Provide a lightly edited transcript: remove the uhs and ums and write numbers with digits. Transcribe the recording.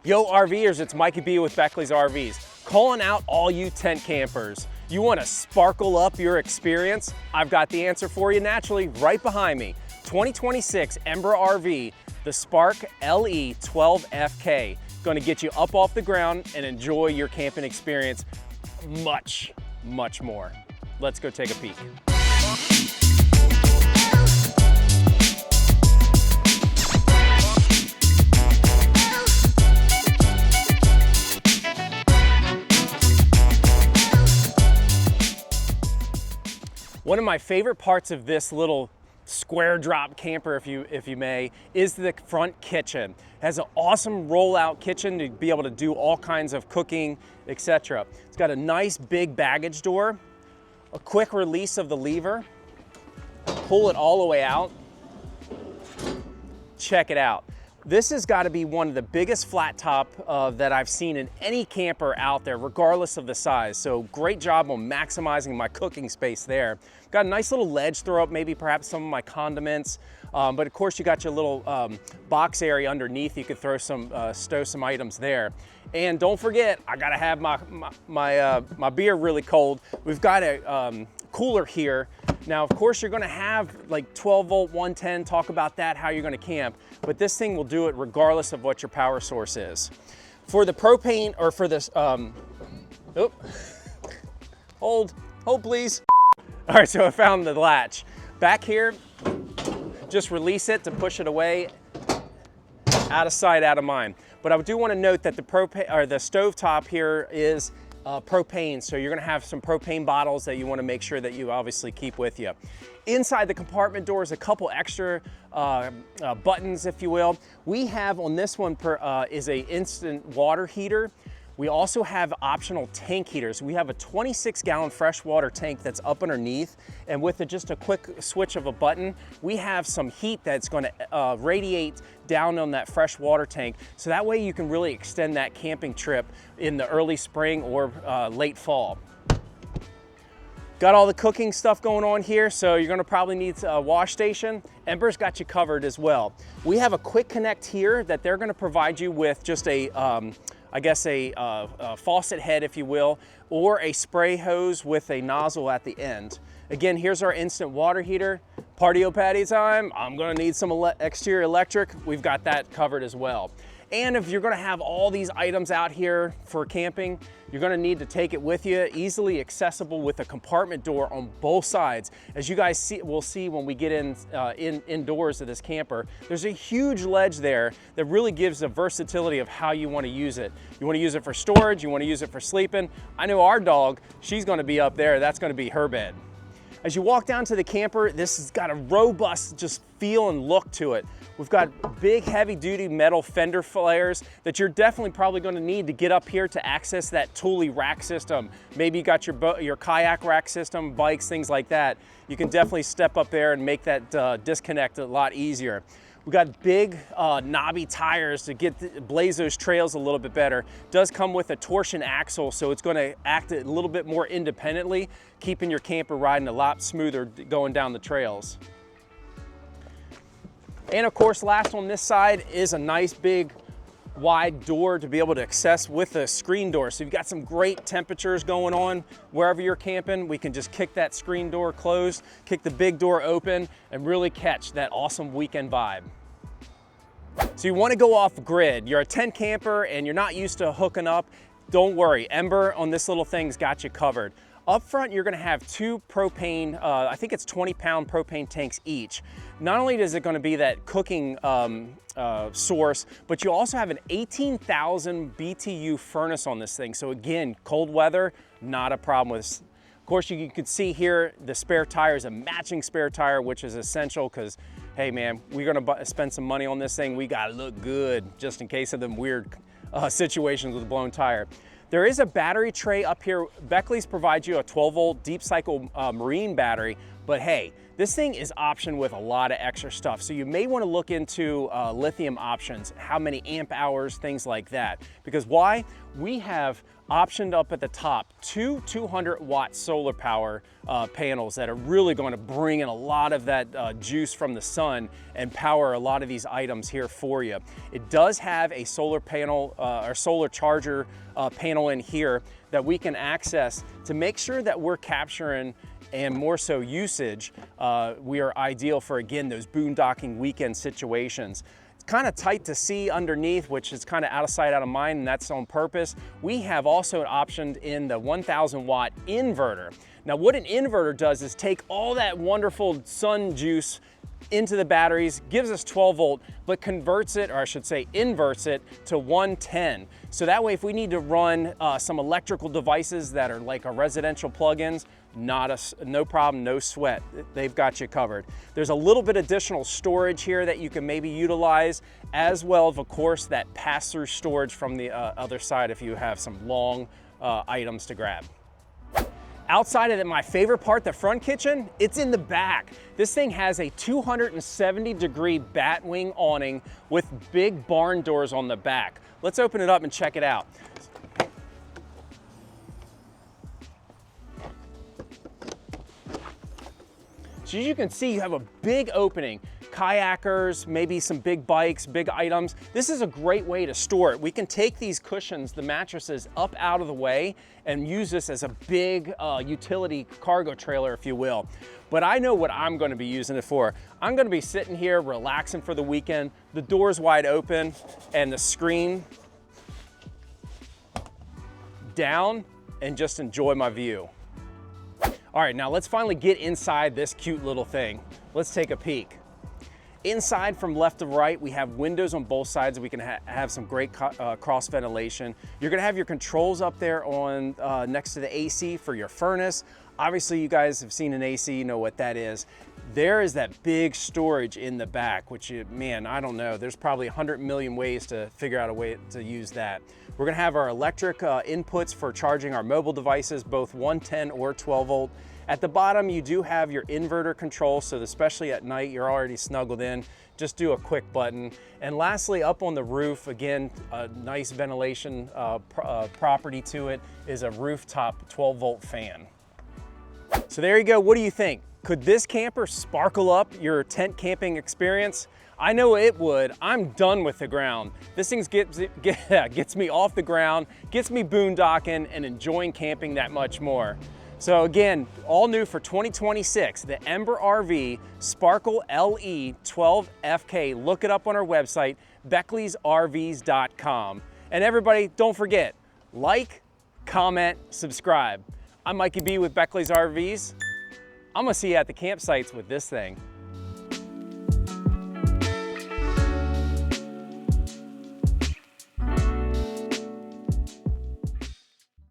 Yo RVers, it's Mikey B with Beckley's RVs. Calling out all you tent campers. You want to sparkle up your experience? I've got the answer for you naturally right behind me. 2026 Ember RV, the Spark LE 12FK. Going to get you up off the ground and enjoy your camping experience much more. Let's go take a peek. One of my favorite parts of this little square drop camper, if you may, is the front kitchen. It has an awesome rollout kitchen to be able to do all kinds of cooking, etc. It's got a nice big baggage door, a quick release of the lever, pull it all the way out. Check it out. This has got to be one of the biggest flat top that I've seen in any camper out there, regardless of the size. So great job on maximizing my cooking space there. Got a nice little ledge, throw up maybe perhaps some of my condiments. But of course you got your little box area underneath. You could throw some, stow some items there. And don't forget, I gotta have my beer really cold. We've got a cooler here. Now, of course, you're gonna have like 12 volt 110, talk about that, how you're gonna camp, but this thing will do it regardless of what your power source is. For the propane, or for this, hold please. All right, so I found the latch. Back here, just release it to push it away, out of sight, out of mind. But I do wanna note that the stovetop here is propane, so you're gonna have some propane bottles that you wanna make sure that you obviously keep with you. Inside the compartment door is a couple extra buttons, if you will. We have on this one is a instant water heater. We also have optional tank heaters. We have a 26-gallon freshwater tank that's up underneath, and with just a quick switch of a button, we have some heat that's gonna radiate down on that fresh water tank, so that way you can really extend that camping trip in the early spring or late fall. Got all the cooking stuff going on here, so you're gonna probably need a wash station. Ember's got you covered as well. We have a quick connect here that they're gonna provide you with just a I guess a faucet head, if you will, or a spray hose with a nozzle at the end. Again, here's our instant water heater. Party-o-patty time, I'm gonna need some exterior electric. We've got that covered as well. And if you're gonna have all these items out here for camping, you're gonna need to take it with you, easily accessible with a compartment door on both sides. As you guys will see when we get indoors of this camper, there's a huge ledge there that really gives the versatility of how you wanna use it. You wanna use it for storage, you wanna use it for sleeping. I know our dog, she's gonna be up there, that's gonna be her bed. As you walk down to the camper, this has got a robust just feel and look to it. We've got big heavy duty metal fender flares that you're definitely probably gonna need to get up here to access that Thule rack system. Maybe you got your kayak rack system, bikes, things like that. You can definitely step up there and make that disconnect a lot easier. We've got big knobby tires to blaze those trails a little bit better. Does come with a torsion axle, so it's gonna act a little bit more independently, keeping your camper riding a lot smoother going down the trails. And of course, last on this side is a nice big wide door to be able to access with a screen door. So you've got some great temperatures going on wherever you're camping. We can just kick that screen door closed, kick the big door open, and really catch that awesome weekend vibe. So you want to go off grid. You're a tent camper and you're not used to hooking up. Don't worry, Ember on this little thing's got you covered. Up front, you're gonna have two propane, I think it's 20-pound propane tanks each. Not only is it gonna be that cooking source, but you also have an 18,000 BTU furnace on this thing. So again, cold weather, not a problem with. Of course, you can see here, the spare tire is a matching spare tire, which is essential because, hey man, we're gonna spend some money on this thing. We gotta look good just in case of them weird situations with a blown tire. There is a battery tray up here. Beckley's provides you a 12 volt deep cycle marine battery, But hey, this thing is optioned with a lot of extra stuff. So you may want to look into lithium options, how many amp hours, things like that. Because why? We have optioned up at the top 200-watt solar power panels that are really going to bring in a lot of that juice from the sun and power a lot of these items here for you. It does have a solar panel or solar charger panel in here that we can access to make sure that we're capturing and more so usage. We are ideal for, again, those boondocking weekend situations. It's kind of tight to see underneath, which is kind of out of sight, out of mind, and that's on purpose. We have also optioned in the 1,000-watt inverter. Now, what an inverter does is take all that wonderful sun juice into the batteries, gives us 12 volt, but converts it, or I should say inverts it, to 110. So that way, if we need to run some electrical devices that are like our residential plugins, no problem, no sweat. They've got you covered. There's a little bit additional storage here that you can maybe utilize, as well as, of course, that pass-through storage from the other side if you have some long items to grab. Outside of it, my favorite part, the front kitchen, it's in the back. This thing has a 270-degree bat wing awning with big barn doors on the back. Let's open it up and check it out. So as you can see, you have a big opening. Kayakers, maybe some big bikes, big items. This is a great way to store it. We can take these cushions, the mattresses, up out of the way and use this as a big utility cargo trailer, if you will. But I know what I'm gonna be using it for. I'm gonna be sitting here relaxing for the weekend, the door's wide open and the screen down, and just enjoy my view. All right, now let's finally get inside this cute little thing. Let's take a peek. Inside, from left to right, we have windows on both sides. We can have some great cross ventilation. You're gonna have your controls up there on next to the AC for your furnace. Obviously, you guys have seen an AC, you know what that is. There is that big storage in the back, which, man, I don't know. There's probably 100 million ways to figure out a way to use that. We're gonna have our electric inputs for charging our mobile devices, both 110 or 12 volt. At the bottom, you do have your inverter control, so especially at night, you're already snuggled in. Just do a quick button. And lastly, up on the roof, again, a nice ventilation property to it is a rooftop 12 volt fan. So there you go, what do you think? Could this camper sparkle up your tent camping experience? I know it would. I'm done with the ground. This thing gets me off the ground, gets me boondocking and enjoying camping that much more. So again, all new for 2026, the Ember RV Sparkle LE 12FK. Look it up on our website, beckleysrvs.com. And everybody, don't forget, like, comment, subscribe. I'm Mikey B with Beckley's RVs. I'm gonna see you at the campsites with this thing.